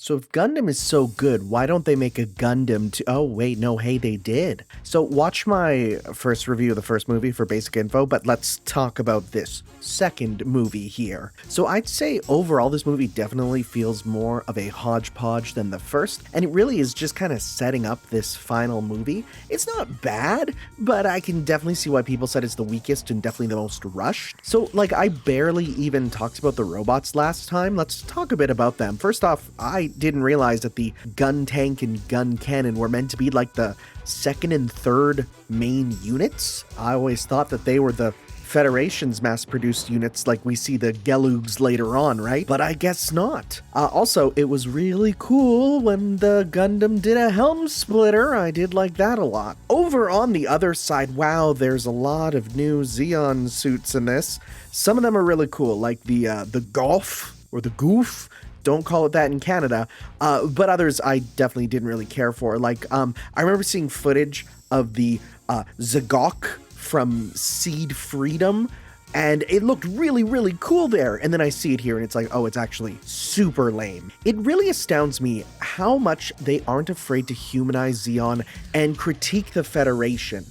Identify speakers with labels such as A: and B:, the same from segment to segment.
A: So if Gundam is so good, why don't they make a Gundam to— oh wait, no, hey, they did. So watch my first review of the first movie for basic info, but let's talk about this second movie here. So I'd say overall this movie definitely feels more of a hodgepodge than the first, and it really is just kind of setting up this final movie. It's not bad, but I can definitely see why people said it's the weakest and definitely the most rushed. So like I barely even talked about the robots last time. Let's talk a bit about them. First off, I didn't realize that the gun tank and gun cannon were meant to be like the second and third main units. I always thought that they were the Federation's mass-produced units like we see the Gelugs later on, right? But I guess not. Also, it was really cool when the Gundam did a helm splitter. I did like that a lot. Over on the other side, wow, there's a lot of new Zeon suits in this. Some of them are really cool, like the Golf or the Goof. Don't call it that in Canada, but others I definitely didn't really care for. Like, I remember seeing footage of the Zagok from Seed Freedom, and it looked really, really cool there. And then I see it here, and it's like, oh, it's actually super lame. It really astounds me how much they aren't afraid to humanize Zeon and critique the Federation.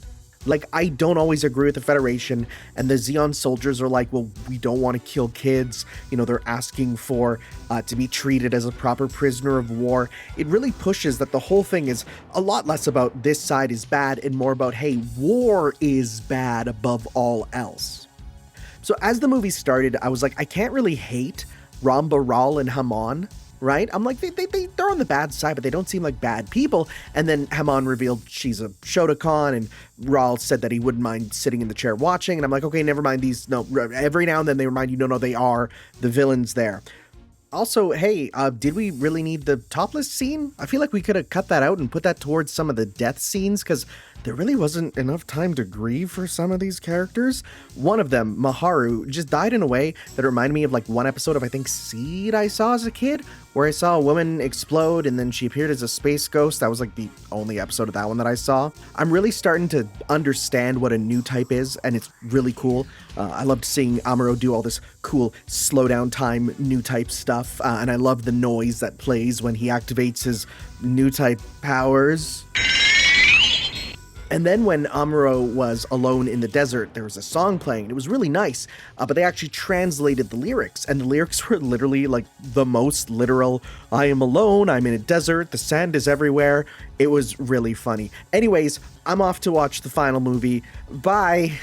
A: Like, I don't always agree with the Federation, and the Zeon soldiers are like, well, we don't want to kill kids. You know, they're asking for to be treated as a proper prisoner of war. It really pushes that the whole thing is a lot less about this side is bad and more about, hey, war is bad above all else. So as the movie started, I was like, I can't really hate Ramba Ral and Hamon, right? I'm like, they're on the bad side, but they don't seem like bad people. And then Hamon revealed she's a Shotokan, and Ral said that he wouldn't mind sitting in the chair watching. And I'm like, okay, never mind these. No, every now and then they remind you, no, they are the villains there. Also, hey, did we really need the topless scene? I feel like we could have cut that out and put that towards some of the death scenes, because there really wasn't enough time to grieve for some of these characters. One of them, Maharu, just died in a way that reminded me of like one episode of, I think, Seed I saw as a kid, where I saw a woman explode and then she appeared as a space ghost. That was like the only episode of that one that I saw. I'm really starting to understand what a new type is, and it's really cool. I loved seeing Amuro do all this cool slow down time new type stuff, and I love the noise that plays when he activates his new type powers. And then when Amuro was alone in the desert, there was a song playing, and it was really nice, but they actually translated the lyrics, and the lyrics were literally like the most literal, I am alone, I'm in a desert, the sand is everywhere. It was really funny. Anyways, I'm off to watch the final movie. Bye!